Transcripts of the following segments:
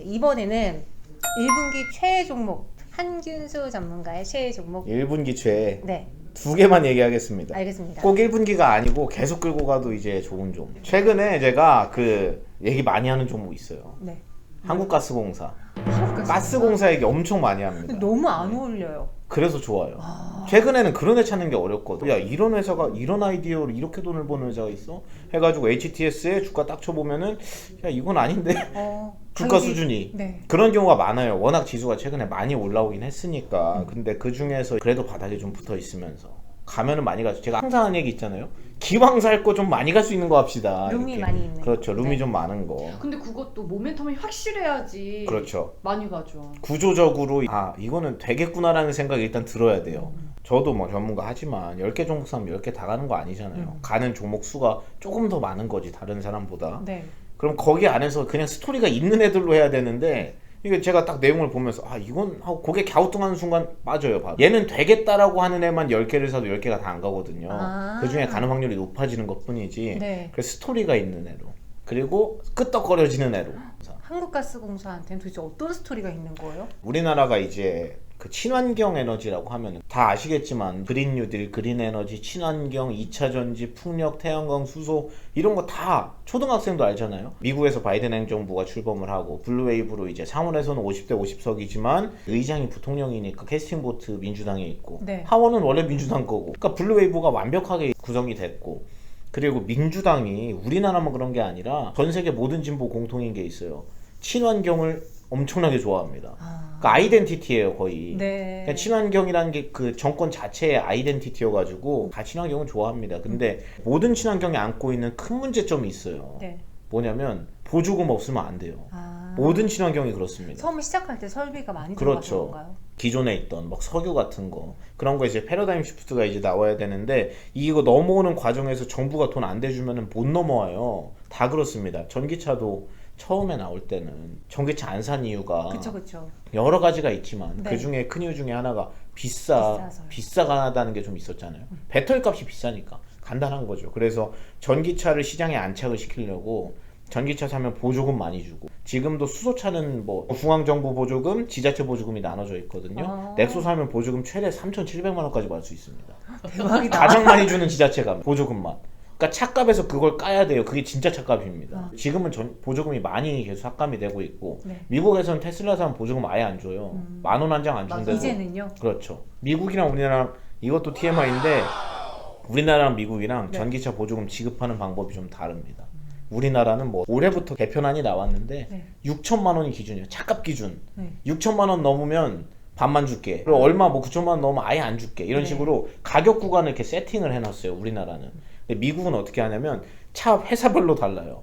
이번에는 1분기 최애 종목 한균수 전문가의 최애 종목 1분기 최애 네 두 개만 얘기하겠습니다. 알겠습니다. 꼭 1분기가 아니고 계속 끌고 가도 이제 좋은 종목. 최근에 제가 그 얘기 많이 하는 종목 있어요. 네. 한국가스공사. 가스공사 얘기 엄청 많이 합니다. 너무 안 어울려요. 그래서 좋아요. 최근에는 그런 애 찾는 게 어렵거든. 야, 이런 회사가 이런 아이디어로 이렇게 돈을 버는 회사가 있어? 해가지고 HTS에 주가 딱 쳐보면은 야, 이건 아닌데 주가 단기- 수준이 네. 그런 경우가 많아요. 워낙 지수가 최근에 많이 올라오긴 했으니까. 근데 그 중에서 그래도 바닥에 좀 붙어 있으면서 가면은 많이 가죠. 제가 항상 하는 얘기 있잖아요. 기왕 살 거 좀 많이 갈 수 있는 거 합시다. 룸이 이렇게. 많이 있는. 그렇죠. 룸이 네. 좀 많은 거. 근데 그것도 모멘텀이 확실해야지 그렇죠. 많이 가죠. 구조적으로 아 이거는 되겠구나라는 생각이 일단 들어야 돼요. 저도 뭐 전문가 하지만 10개 종목 사면 10개 다 가는 거 아니잖아요. 가는 종목 수가 조금 더 많은 거지 다른 사람보다. 네. 그럼 거기 안에서 그냥 스토리가 있는 애들로 해야 되는데 이게 제가 딱 내용을 보면서 아 이건 하고 고개 갸우뚱하는 순간 빠져요. 바로. 얘는 되겠다라고 하는 애만 10개를 사도 10개가 다 안 가거든요. 아. 그중에 가는 확률이 높아지는 것뿐이지. 네. 그래서 스토리가 있는 애로 그리고 끄떡거려지는 애로. 한국가스공사한테는 도대체 어떤 스토리가 있는 거예요? 우리나라가 이제 그 친환경 에너지라고 하면 다 아시겠지만 그린 뉴딜, 그린 에너지, 친환경, 2차 전지, 풍력, 태양광, 수소 이런 거 다 초등학생도 알잖아요. 미국에서 바이든 행정부가 출범을 하고 블루웨이브로 이제 상원에서는 50대 50석이지만 의장이 부통령이니까 캐스팅 보트 민주당에 있고 네. 하원은 원래 민주당 거고 그러니까 블루웨이브가 완벽하게 구성이 됐고 그리고 민주당이 우리나라만 그런 게 아니라 전 세계 모든 진보 공통인 게 있어요. 친환경을 엄청나게 좋아합니다. 그러니까 아이덴티티예요 거의. 네. 그러니까 친환경이라는 게 그 정권 자체의 아이덴티티여가지고 다 친환경은 좋아합니다. 근데 모든 친환경이 안고 있는 큰 문제점이 있어요. 네. 뭐냐면 보조금 없으면 안 돼요. 아. 모든 친환경이 그렇습니다. 처음에 시작할 때 설비가 많이 그렇죠. 들어가서 그런가요? 기존에 있던 막 석유 같은 거 그런 거 이제 패러다임 시프트가 이제 나와야 되는데 이거 넘어오는 과정에서 정부가 돈 안 대주면은 못 넘어와요. 다 그렇습니다. 전기차도 처음에 나올 때는 전기차 안 산 이유가 그쵸. 여러 가지가 있지만 네. 그 중에 큰 이유 중에 하나가 비싸가다는 게 좀 있었잖아요. 배터리 값이 비싸니까 간단한 거죠. 그래서 전기차를 시장에 안착을 시키려고 전기차 사면 보조금 많이 주고 지금도 수소차는 뭐 중앙정부 보조금, 지자체 보조금이 나눠져 있거든요. 아. 넥소 사면 보조금 최대 3,700만 원까지 받을 수 있습니다. 대박이다. 가장 많이 주는 지자체가 보조금만. 그러니까 차값에서 그걸 까야 돼요. 그게 진짜 차값입니다. 아. 지금은 보조금이 많이 계속 삭감이 되고 있고 네. 미국에서는 테슬라 사면 보조금 아예 안 줘요. 10,000원 한 장 안 준다고. 이제는요? 그렇죠. 미국이랑 우리나라랑 이것도 TMI인데 우리나라랑 미국이랑 네. 전기차 보조금 지급하는 방법이 좀 다릅니다. 우리나라는 뭐 올해부터 개편안이 나왔는데 네. 6천만 원이 기준이에요. 차값 기준. 네. 6천만 원 넘으면 반만 줄게. 그리고 얼마 뭐 9천만 원 넘으면 아예 안 줄게. 이런 네. 식으로 가격 구간을 이렇게 세팅을 해놨어요. 우리나라는. 근데 미국은 어떻게 하냐면 차 회사별로 달라요.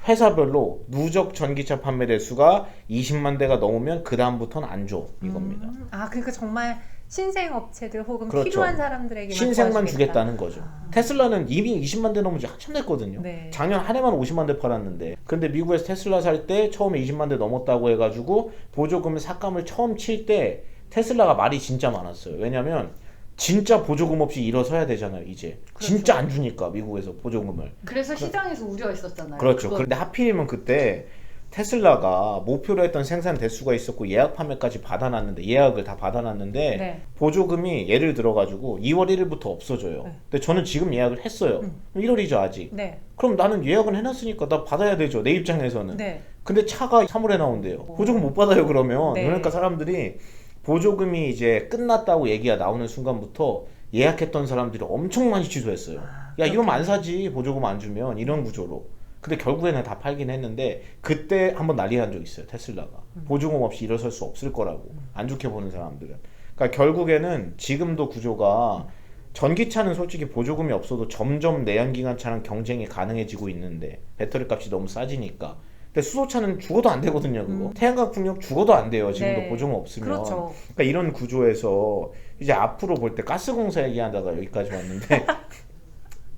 회사별로 누적 전기차 판매 대수가 20만 대가 넘으면 그 다음부터는 안 줘. 이겁니다. 아, 그러니까 정말 신생 업체들 혹은 그렇죠. 필요한 사람들에게만 신생만 도와주겠다. 주겠다는 거죠. 테슬라는 이미 20만 대 넘은 지 한참 됐거든요. 네. 작년 한 해만 50만 대 팔았는데 근데 미국에서 테슬라 살 때 처음에 20만 대 넘었다고 해가지고 보조금 삭감을 처음 칠 때 테슬라가 말이 진짜 많았어요. 왜냐면 진짜 보조금 없이 일어서야 되잖아요 이제. 그렇죠. 진짜 안 주니까 미국에서 보조금을. 그래서 시장에서 우려했었잖아요. 그렇죠. 그거- 그런데 하필이면 그때 테슬라가 목표로 했던 생산 대수가 있었고 예약 판매까지 받아놨는데 예약을 다 받아놨는데 네. 보조금이 예를 들어가지고 2월 1일부터 없어져요. 네. 근데 저는 지금 예약을 했어요. 1월이죠 아직. 네. 그럼 나는 예약은 해놨으니까 나 받아야 되죠 내 입장에서는. 네. 근데 차가 3월에 나온대요. 보조금 못 받아요 그러면. 네. 그러니까 사람들이 보조금이 이제 끝났다고 얘기가 나오는 순간부터 예약했던 사람들이 엄청 많이 취소했어요. 야 이러면 안 사지 보조금 안 주면 이런 구조로. 근데 결국에는 다 팔긴 했는데 그때 한번 난리 난 적 있어요 테슬라가. 보조금 없이 일어설 수 없을 거라고. 안 좋게 보는 사람들은. 그러니까 결국에는 지금도 구조가 전기차는 솔직히 보조금이 없어도 점점 내연기관차랑 경쟁이 가능해지고 있는데 배터리 값이 너무 싸지니까. 근데 수소차는 죽어도 안 되거든요 그거. 태양광 풍력 죽어도 안 돼요 지금도 네. 보조금 없으면. 그렇죠. 그러니까 이런 구조에서 이제 앞으로 볼 때 가스공사 얘기하다가 여기까지 왔는데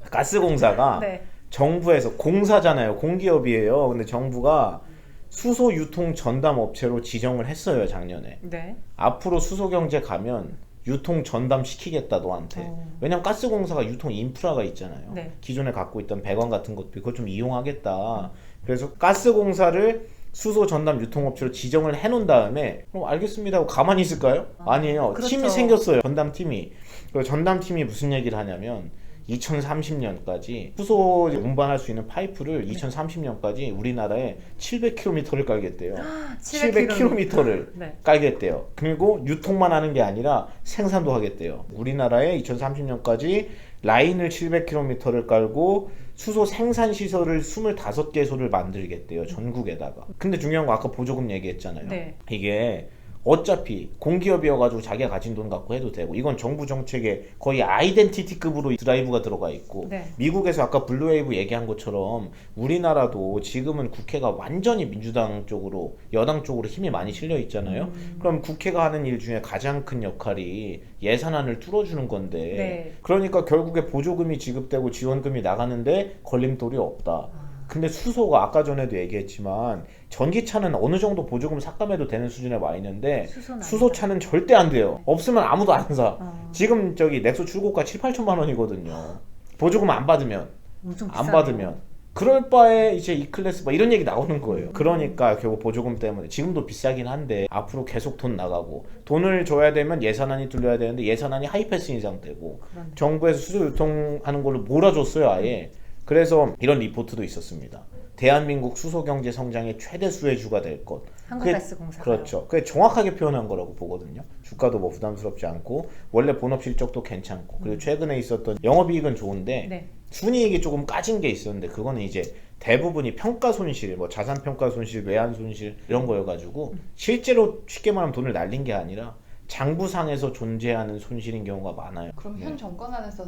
가스공사가 네. 정부에서 공사잖아요 공기업이에요. 근데 정부가 수소 유통 전담 업체로 지정을 했어요 작년에. 네. 앞으로 수소 경제 가면 유통 전담 시키겠다 너한테. 왜냐면 가스공사가 유통 인프라가 있잖아요. 네. 기존에 갖고 있던 배관 같은 것도 그거 좀 이용하겠다. 그래서 가스공사를 수소 전담 유통업체로 지정을 해놓은 다음에 그럼 알겠습니다 하고 가만히 있을까요? 아니에요. 그렇죠. 팀이 생겼어요. 전담팀이. 그 전담팀이 무슨 얘기를 하냐면 2030년까지 수소 운반할 수 있는 파이프를 2030년까지 우리나라에 700km를 깔겠대요. 700km를 네. 깔겠대요. 그리고 유통만 하는 게 아니라 생산도 하겠대요. 우리나라에 2030년까지 라인을 700km를 깔고 수소 생산 시설을 25개소를 만들겠대요. 전국에다가. 근데 중요한 거 아까 보조금 얘기했잖아요. 네. 이게 어차피 공기업이어가지고 자기가 가진 돈 갖고 해도 되고 이건 정부 정책에 거의 아이덴티티급으로 드라이브가 들어가 있고 네. 미국에서 아까 블루웨이브 얘기한 것처럼 우리나라도 지금은 국회가 완전히 민주당 쪽으로 여당 쪽으로 힘이 많이 실려 있잖아요. 그럼 국회가 하는 일 중에 가장 큰 역할이 예산안을 뚫어주는 건데 네. 그러니까 결국에 보조금이 지급되고 지원금이 나가는데 걸림돌이 없다. 근데 수소가 아까 전에도 얘기했지만 전기차는 어느 정도 보조금 삭감해도 되는 수준에 와 있는데 수소는 수소차는 절대 안 돼요. 없으면 아무도 안 사. 어. 지금 저기 넥소 출고가 7, 8천만 원이거든요. 보조금 안 받으면 엄청 안 비싸네요. 받으면 그럴 바에 이제 E클래스 막 이런 얘기 나오는 거예요. 그러니까 결국 보조금 때문에 지금도 비싸긴 한데 앞으로 계속 돈 나가고 돈을 줘야 되면 예산안이 뚫려야 되는데 예산안이 하이패스 인상되고 그러네. 정부에서 수소 유통하는 걸로 몰아줬어요 아예. 그래서 이런 리포트도 있었습니다. 대한민국 수소 경제 성장의 최대 수혜주가 될 것. 한국가스공사. 그렇죠. 그게 정확하게 표현한 거라고 보거든요. 주가도 뭐 부담스럽지 않고 원래 본업 실적도 괜찮고 그리고 최근에 있었던 영업이익은 좋은데 네. 순이익이 조금 까진 게 있었는데 그거는 이제 대부분이 평가 손실, 뭐 자산 평가 손실, 외환 손실 이런 거여가지고 실제로 쉽게 말하면 돈을 날린 게 아니라 장부상에서 존재하는 손실인 경우가 많아요. 그럼 네. 현 정권 안에서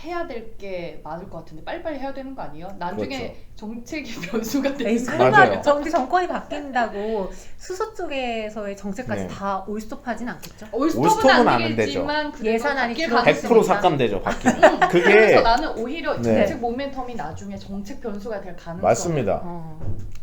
해야 될 게 많을 것 같은데 빨리빨리 해야 되는 거 아니에요? 나중에 그렇죠. 정책이 변수가 에이, 되는 거 설마 맞아요. 근데 정권이 바뀐다고 수소 쪽에서의 정책까지 네. 다 올스톱하진 않겠죠? 올스톱은 안 아니겠지만 그래도 예산안이 바뀔 줄어들 가능성이 100% 있다. 삭감되죠, 바뀌면. 그래서 그게 나는 오히려 네. 정책 모멘텀이 나중에 정책 변수가 될 가능성이 맞습니다. 어.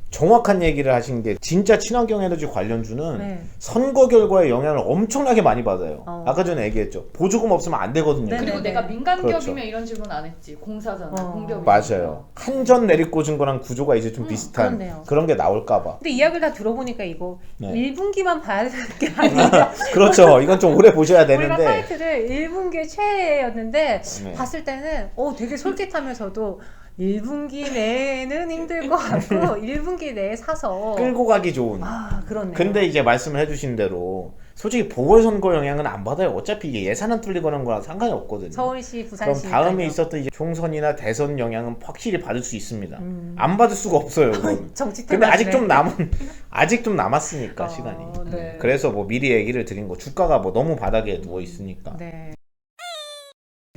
정확한 얘기를 하신 게 진짜 친환경 에너지 관련주는 네. 선거 결과에 영향을 엄청나게 많이 받아요. 어. 아까 전에 얘기했죠. 보조금 없으면 안 되거든요. 네, 그리고 네, 내가 네. 민간 그렇죠. 기업이면 이런 질문 안 했지. 공사잖아. 어. 공기업이. 맞아요. 한전 내리꽂은 거랑 구조가 이제 좀 비슷한 그렇네요. 그런 게 나올까봐. 근데 이야기를 다 들어보니까 이거 네. 1분기만 봐야 되는 게 아니라 그렇죠. 이건 좀 오래 보셔야 우리가 되는데. 사이트를 1분기에 최애였는데 네. 봤을 때는 되게 솔깃하면서도 1분기 내에는 힘들 것 같고 1분기 내에 사서 끌고 가기 좋은. 그렇네요. 근데 이제 말씀을 해주신 대로 솔직히 보궐선거 영향은 안 받아요. 어차피 이게 예산안 뚫리거나 거랑 상관이 없거든요. 서울시, 그럼 부산시 다음에 있었던 이제 총선이나 대선 영향은 확실히 받을 수 있습니다. 음. 안 받을 수가 없어요. 이건. 정치 근데 아직 테마주네. 좀 남았으니까 시간이. 네. 그래서 뭐 미리 얘기를 드린 거 주가가 뭐 너무 바닥에 누워 있으니까. 네.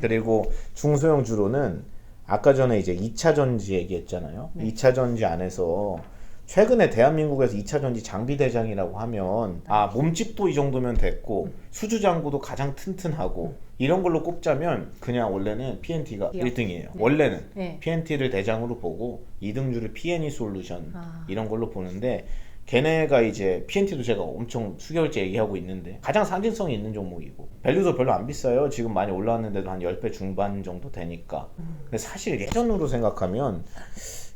그리고 중소형 주로는 아까 전에 이제 2차 전지 얘기했잖아요. 네. 2차 전지 안에서 최근에 대한민국에서 2차 전지 장비 대장이라고 하면 몸집도 이 정도면 됐고 수주 장구도 가장 튼튼하고 이런 걸로 꼽자면 그냥 원래는 PNT가 기업. 1등이에요. 네. 원래는 네. PNT를 대장으로 보고 2등주를 PNE 솔루션 아. 이런 걸로 보는데 걔네가 이제 PNT도 제가 엄청 수개월째 얘기하고 있는데 가장 상징성이 있는 종목이고 밸류도 별로 안 비싸요. 지금 많이 올라왔는데도 한 10배 중반 정도 되니까. 근데 사실 예전으로 생각하면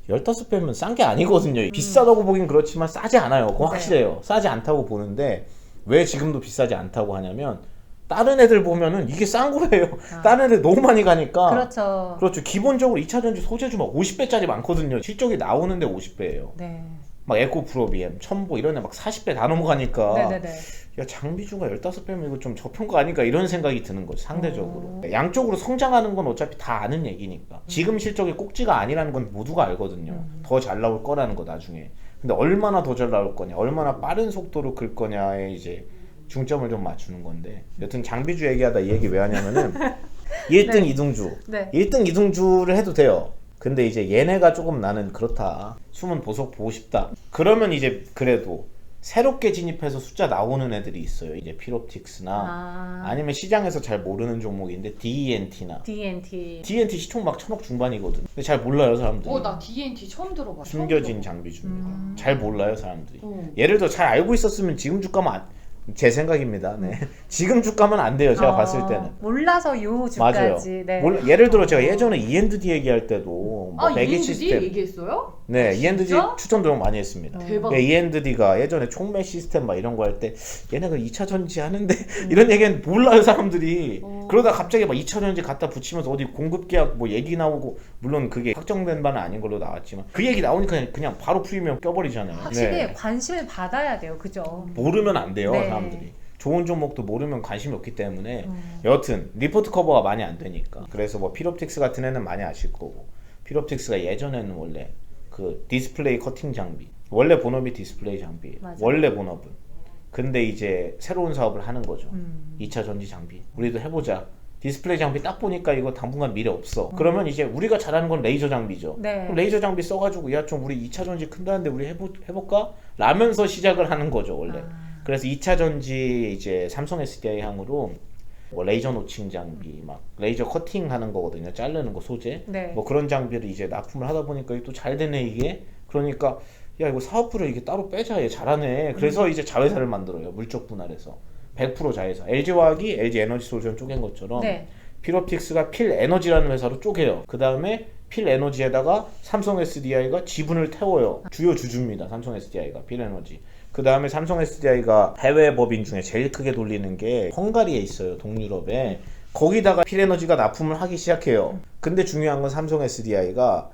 15배면 싼 게 아니거든요. 비싸다고 보긴 그렇지만 싸지 않아요. 그건 네. 확실해요. 싸지 않다고 보는데 왜 지금도 비싸지 않다고 하냐면 다른 애들 보면은 이게 싼 거예요. 다른 애들 너무 많이 가니까. 그렇죠. 그렇죠. 기본적으로 2차전지 소재주 막 50배짜리 많거든요. 실적이 나오는데 50배예요. 네. 막 에코프로비엠, 첨보 이런 애 막 40배 다 넘어가니까 네네네. 야 장비주가 15배면 이거 좀 저평가 아닌가 이런 생각이 드는 거죠. 상대적으로. 양쪽으로 성장하는 건 어차피 다 아는 얘기니까. 지금 실적이 꼭지가 아니라는 건 모두가 알거든요. 더 잘 나올 거라는 거 나중에. 근데 얼마나 더 잘 나올 거냐, 얼마나 빠른 속도로 클 거냐에 이제 중점을 좀 맞추는 건데 여튼 장비주 얘기하다 이 얘기 왜 하냐면은 1등, 네. 2등주 네. 1등, 2등주를 해도 돼요. 근데 이제 얘네가 조금 나는 그렇다. 숨은 보석 보고 싶다. 그러면 이제 그래도 새롭게 진입해서 숫자 나오는 애들이 있어요. 이제 피롭틱스나 아니면 시장에서 잘 모르는 종목인데 DNT나 DNT. DNT 시총 막 1000억 중반이거든. 근데 잘 몰라요 사람들이. 나 DNT 처음 들어봐. 숨겨진 장비주입니다. 잘 몰라요 사람들이. 어. 예를 들어 잘 알고 있었으면 지금 주가만 제 생각입니다. 네. 지금 주가면 안 돼요. 제가 봤을 때는. 몰라서 요 맞아요. 주까지. 네. 예를 들어 제가 예전에 E&D 얘기할 때도 뭐 매기 E&D 시스템 얘기했어요? 네, E&D 진짜? 추천 너무 많이 했습니다. 대박. 네, E&D가 예전에 총매 시스템 막 이런 거 할 때 얘네가 2차 전지 하는데 이런 얘기는 몰라요 사람들이. 그러다 갑자기 막 2차 전지 갖다 붙이면서 어디 공급 계약 뭐 얘기 나오고 물론 그게 확정된 바는 아닌 걸로 나왔지만 그 얘기 나오니까 그냥 바로 프리미엄 껴버리잖아요. 확실히 네. 관심을 받아야 돼요. 그죠? 모르면 안 돼요 네. 사람들이. 좋은 종목도 모르면 관심이 없기 때문에 여튼 리포트 커버가 많이 안 되니까 그래서 뭐 필옵틱스 같은 애는 많이 아실 거고 필옵틱스가 예전에는 원래 그 디스플레이 커팅 장비 원래 본업이 디스플레이 장비예요. 맞아요. 원래 본업은 근데 이제 새로운 사업을 하는 거죠. 2차 전지 장비 우리도 해보자. 디스플레이 장비 딱 보니까 이거 당분간 미래 없어. 그러면 이제 우리가 잘하는 건 레이저 장비죠. 네. 그럼 레이저 장비 써가지고 야 좀 우리 2차 전지 큰다는데 우리 해볼까? 라면서 시작을 하는 거죠 원래. 그래서 2차 전지 이제 삼성 SDI 향으로 뭐 레이저 노칭 장비, 막 레이저 커팅 하는 거거든요. 자르는 거 소재. 네. 뭐 그런 장비를 이제 납품을 하다 보니까 또 잘 되네 이게. 그러니까 야 이거 사업부를 이게 따로 빼자 얘 잘하네. 그래서 이제 자회사를 만들어요. 물적 분할해서 100% 자회사. LG화학이 LG 에너지 솔루션 쪼갠 것처럼 네. 필옵틱스가 필에너지라는 회사로 쪼개요. 그 다음에 필에너지에다가 삼성 SDI가 지분을 태워요. 주요 주주입니다. 삼성 SDI가 필에너지. 그 다음에 삼성 SDI가 해외 법인 중에 제일 크게 돌리는 게 헝가리에 있어요. 동유럽에. 거기다가 필에너지가 납품을 하기 시작해요. 근데 중요한 건 삼성 SDI가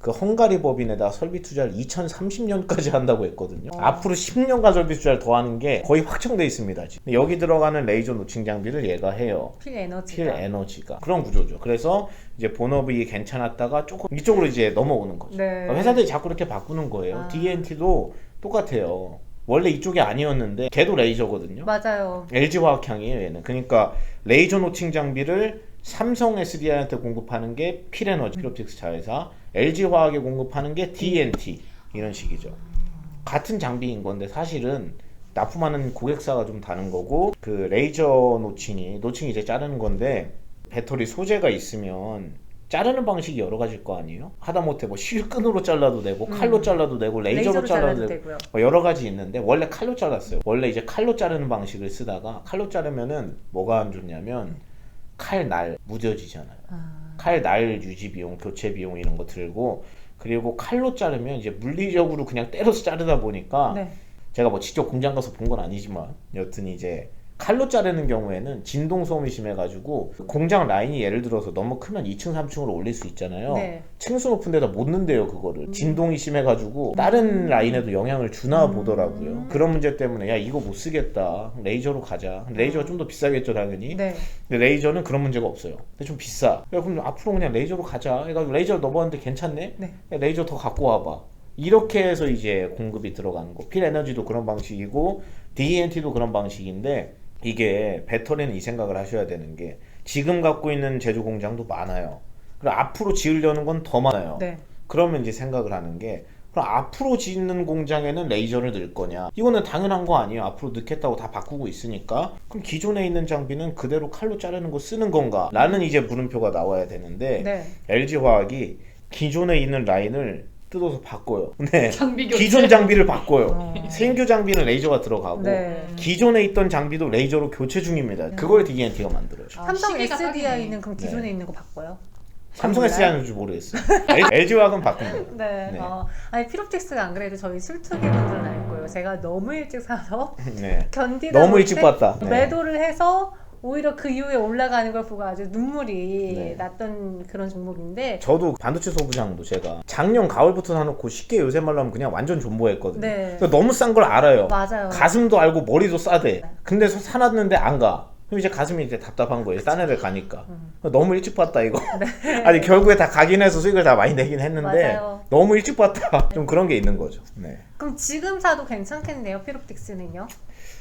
그 헝가리 법인에다 설비 투자를 2030년까지 한다고 했거든요. 앞으로 10년간 설비 투자를 더 하는 게 거의 확정돼 있습니다. 지금. 여기 들어가는 레이저 노칭 장비를 얘가 해요. 필에너지가 그런 구조죠. 그래서 이제 본업이 괜찮았다가 조금 이쪽으로 이제 넘어오는 거죠. 네. 회사들이 자꾸 이렇게 바꾸는 거예요. D&T도 똑같아요. 원래 이쪽이 아니었는데 걔도 레이저거든요. 맞아요. LG화학향이에요 얘는. 그러니까 레이저 노칭 장비를 삼성 SDI한테 공급하는 게 필에너지 필옵틱스 자회사, LG화학에 공급하는 게 D&T 이런 식이죠. 같은 장비인 건데 사실은 납품하는 고객사가 좀 다른 거고 그 레이저 노칭이 이제 자르는 건데 배터리 소재가 있으면 자르는 방식이 여러 가지일 거 아니에요? 하다못해 뭐 실끈으로 잘라도 되고 칼로 잘라도 되고 레이저로 잘라도 되고 뭐 여러 가지 있는데 원래 칼로 잘랐어요. 원래 이제 칼로 자르는 방식을 쓰다가 칼로 자르면은 뭐가 안 좋냐면 칼 날 무뎌지잖아요. 칼 날 유지 비용, 교체 비용 이런 거 들고 그리고 칼로 자르면 이제 물리적으로 그냥 때려서 자르다 보니까 네. 제가 뭐 직접 공장 가서 본 건 아니지만 여튼 이제 칼로 자르는 경우에는 진동 소음이 심해가지고 공장 라인이 예를 들어서 너무 크면 2층 3층으로 올릴 수 있잖아요. 네. 층수 높은 데다 못 넣는데요 그거를. 진동이 심해가지고 다른 라인에도 영향을 주나 보더라고요. 그런 문제 때문에 야 이거 못 쓰겠다 레이저로 가자. 레이저가 좀 더 비싸겠죠 당연히. 네. 근데 레이저는 그런 문제가 없어요. 근데 좀 비싸. 야, 그럼 앞으로 그냥 레이저로 가자. 해가지고 레이저 넣어봤는데 괜찮네. 네. 야, 레이저 더 갖고 와봐. 이렇게 해서 이제 공급이 들어가는 거. 필에너지도 그런 방식이고 D&T도 그런 방식인데 이게 배터리는 이 생각을 하셔야 되는 게 지금 갖고 있는 제조 공장도 많아요. 그리고 앞으로 지으려는 건 더 많아요. 네. 그러면 이제 생각을 하는 게 그럼 앞으로 짓는 공장에는 레이저를 넣을 거냐? 이거는 당연한 거 아니에요. 앞으로 넣겠다고 다 바꾸고 있으니까. 그럼 기존에 있는 장비는 그대로 칼로 자르는 거 쓰는 건가? 라는 이제 물음표가 나와야 되는데 네. LG화학이 기존에 있는 라인을 뜯어서 바꿔요. 네. 장비 교체. 기존 장비를 바꿔요. 신규 장비는 레이저가 들어가고 네. 기존에 있던 장비도 레이저로 교체 중입니다. 그걸 D&T가 만들어요. 삼성 시기가 SDI는 그럼 네. 기존에 있는 거 바꿔요? 삼성 몰라요? SDI는 줄 모르겠어요. LG화학은 바꾼 거예요. 네. 네. 아니 필옵틱스가 안 그래도 저희 술투기 분들은 알 거예요. 제가 너무 일찍 사서 네. 견디다 너무 못해 일찍 봤다. 네. 매도를 해서 오히려 그 이후에 올라가는 걸 보고 아주 눈물이 네. 났던 그런 종목인데 저도 반도체 소부장도 제가 작년 가을부터 사놓고 쉽게 요새 말로 하면 그냥 완전 존버했거든요. 네. 그러니까 너무 싼 걸 알아요. 맞아요. 가슴도 알고 머리도 싸대. 근데 사놨는데 안 가. 그럼 이제 가슴이 이제 답답한 거예요. 딴 애를 가니까. 너무 일찍 봤다 이거. 아니 결국에 다 가긴 해서 수익을 다 많이 내긴 했는데 맞아요. 너무 일찍 봤다. 좀 그런 게 있는 거죠. 네. 그럼 지금 사도 괜찮겠네요. 필옵틱스는요?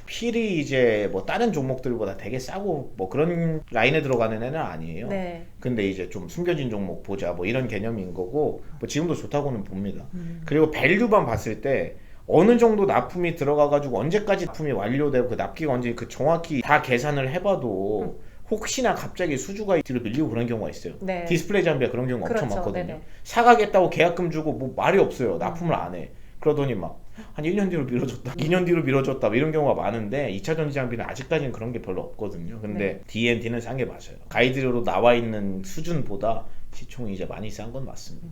필이 이제 뭐 다른 종목들보다 되게 싸고 뭐 그런 라인에 들어가는 애는 아니에요. 네. 근데 이제 좀 숨겨진 종목 보자 뭐 이런 개념인 거고 뭐 지금도 좋다고는 봅니다. 그리고 밸류만 봤을 때 어느 정도 납품이 들어가가지고 언제까지 납품이 완료되고 그 납기가 언제 그 정확히 다 계산을 해봐도 혹시나 갑자기 수주가 뒤로 밀리고 그런 경우가 있어요. 네. 디스플레이 장비가 그런 경우가 엄청 그렇죠. 많거든요. 네네. 사가겠다고 계약금 주고 뭐 말이 없어요. 납품을 안 해. 그러더니 막 한 1년 뒤로 미뤄졌다, 2년 뒤로 미뤄졌다 뭐 이런 경우가 많은데 2차 전지 장비는 아직까지는 그런 게 별로 없거든요. 근데 D&T는 싼 게 맞아요. 가이드로 나와 있는 수준보다 시총이 이제 많이 싼 건 맞습니다.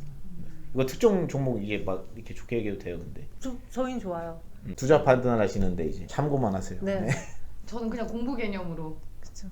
이거 특정 종목 이게 막 이렇게 좋게 얘기해도 돼요, 근데? 저희는 좋아요. 투자 판단하시는데 이제 참고만 하세요. 네. 저는 그냥 공부 개념으로. 그렇죠.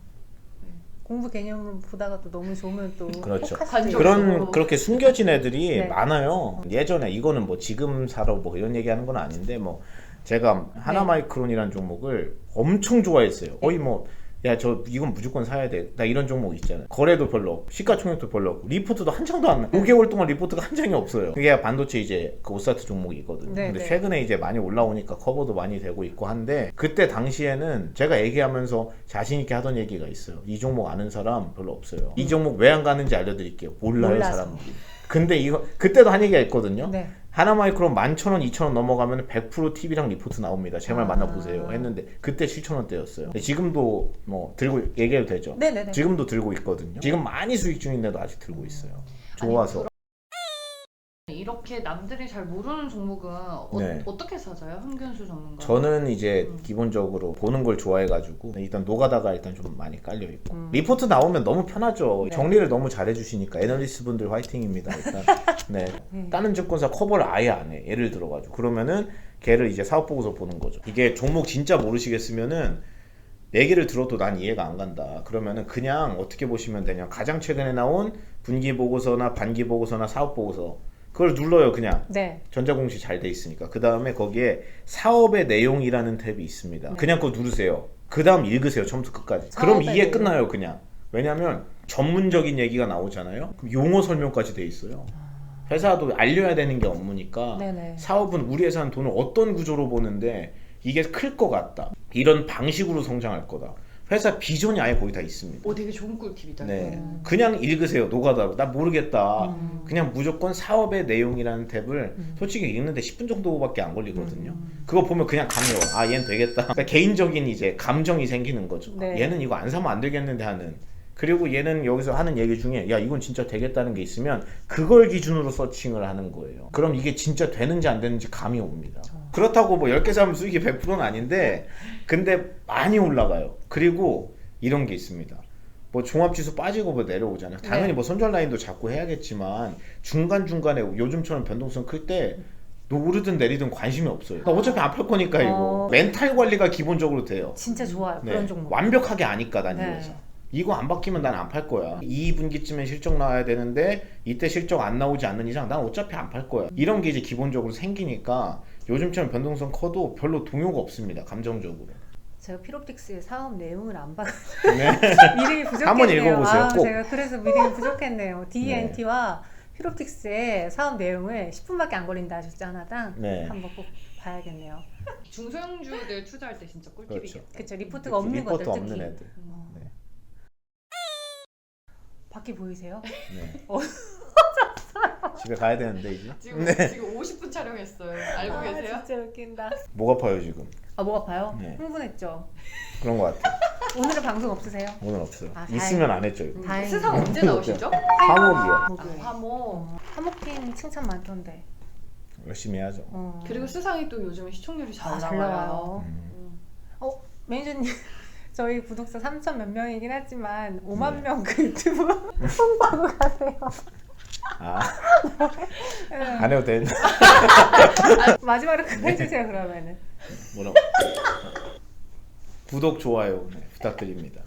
공부 개념으로 보다가 또 너무 좋으면 또 그렇죠. 혹할 수도 관점. 있고. 그렇게 숨겨진 애들이 네. 많아요. 예전에 이거는 뭐 지금 사러 뭐 이런 얘기하는 건 아닌데 뭐 제가 하나마이크론이라는 종목을 엄청 좋아했어요. 거의 뭐 야 저 이건 무조건 사야 돼. 나 이런 종목 있잖아요. 거래도 별로 없고 시가총액도 별로 없고 리포트도 한 장도 안 나. 5개월 동안 리포트가 한 장이 없어요. 그게 반도체 이제 그 오사트 종목이 있거든요. 네, 근데 네. 최근에 이제 많이 올라오니까 커버도 많이 되고 있고 한데 그때 당시에는 제가 얘기하면서 자신 있게 하던 얘기가 있어요. 이 종목 아는 사람 별로 없어요. 이 종목 왜 안 가는지 알려드릴게요. 몰라요 몰라서. 사람들이. 근데 이거 그때도 한 얘기가 있거든요. 네. 하나마이크론 11,000원, 2,000원 넘어가면 100% TV랑 리포트 나옵니다. 제발 아. 만나보세요. 했는데 그때 7,000원대였어요. 지금도 뭐 들고 얘기해도 되죠? 네네네. 지금도 들고 있거든요. 지금 많이 수익 중인데도 아직 들고 있어요. 좋아서. 이렇게 남들이 잘 모르는 종목은 네. 어떻게 찾아요? 한균수 전문가. 저는 이제 기본적으로 보는 걸 좋아해가지고 일단 노가다가 일단 좀 많이 깔려 있고 리포트 나오면 너무 편하죠. 네. 정리를 너무 잘해주시니까 애널리스트 분들 화이팅입니다. 일단 네. 다른 증권사 커버를 아예 안 해. 예를 들어가지고 그러면은 걔를 이제 사업 보고서 보는 거죠. 이게 종목 진짜 모르시겠으면은 얘기를 들어도 난 이해가 안 간다. 그러면은 그냥 어떻게 보시면 되냐. 가장 최근에 나온 분기 보고서나 반기 보고서나 사업 보고서 그걸 눌러요 그냥. 네. 전자공시 잘 돼 있으니까. 그 다음에 거기에 사업의 내용이라는 탭이 있습니다. 그냥 그거 누르세요. 그 다음 읽으세요 처음부터 끝까지. 그럼 사업의 이게 내용. 끝나요 그냥. 왜냐면 전문적인 얘기가 나오잖아요. 그럼 용어 설명까지 돼 있어요. 회사도 알려야 되는 게 업무니까 네네. 사업은 우리 회사는 돈을 어떤 구조로 보는데 이게 클 것 같다. 이런 방식으로 성장할 거다. 회사 비전이 아예 거기 다 있습니다. 되게 좋은 꿀팁이다. 네, 그냥 읽으세요. 노가다로. 나 모르겠다. 그냥 무조건 사업의 내용이라는 탭을 솔직히 읽는데 10분 정도밖에 안 걸리거든요. 그거 보면 그냥 감이 와. 아, 얘는 되겠다. 그러니까 개인적인 이제 감정이 생기는 거죠. 네. 얘는 이거 안 사면 안 되겠는데 하는. 그리고 얘는 여기서 하는 얘기 중에 야 이건 진짜 되겠다는 게 있으면 그걸 기준으로 서칭을 하는 거예요. 그럼 이게 진짜 되는지 안 되는지 감이 옵니다. 그렇다고 뭐 10개 사면 수익이 100%는 아닌데 근데 많이 올라가요. 그리고 이런 게 있습니다. 뭐 종합지수 빠지고 뭐 내려오잖아요. 당연히 네. 뭐 손절 라인도 잡고 해야겠지만 중간중간에 요즘처럼 변동성 클 때 오르든 내리든 관심이 없어요. 어차피 안 팔 거니까 이거. 멘탈 관리가 기본적으로 돼요. 진짜 좋아요. 네. 그런 종목. 완벽하게 아니까 난 이 네. 회사. 이거 안 바뀌면 난 안 팔 거야. 2분기쯤에 실적 나와야 되는데 이때 실적 안 나오지 않는 이상 난 어차피 안 팔 거야. 이런 게 이제 기본적으로 생기니까 요즘처럼 변동성 커도 별로 동요가 없습니다. 감정적으로. 제가 피롭틱스의 사업 내용을 안 봐서 네. 미리이 부족했네요. 한번 읽어보세요, 꼭. 제가 그래서 미리이 부족했네요. D&T와 피롭틱스의 사업 내용을 10분밖에 안 걸린다 하셨죠 하나당. 네. 한번 꼭 봐야겠네요. 중소형주들 투자할 때 진짜 꿀팁이겠다. 그렇죠. 그쵸, 리포트가 없는 것들 리포트 특히. 없는 애들. 네. 밖에 보이세요? 네. 집에 가야 되는데 이제. 지금 네. 지금 50분 촬영했어요. 알고 아, 계세요? 진짜 웃긴다. 목 아파요 지금. 아, 목 아파요? 네. 흥분했죠? 그런 것 같아. 오늘은 방송 없으세요? 오늘 없어요. 아, 있으면 안 했죠 이거. 다행이네. 스상 언제 나오시죠? 화목이요. 목요일. 화목. 화목팀 칭찬 많던데. 열심히 해야죠. 그리고 그리고 수상이 또 요즘에 시청률이 잘 잘 나와요. 나와요. 매니저님 저희 구독자 3천 몇 명이긴 하지만 5만 명 그 유튜브 홍보하고 가세요. 아, 안 해도 돼. 마지막으로 그거 해주세요 그러면은. 뭐라고? 구독 좋아요 네, 부탁드립니다.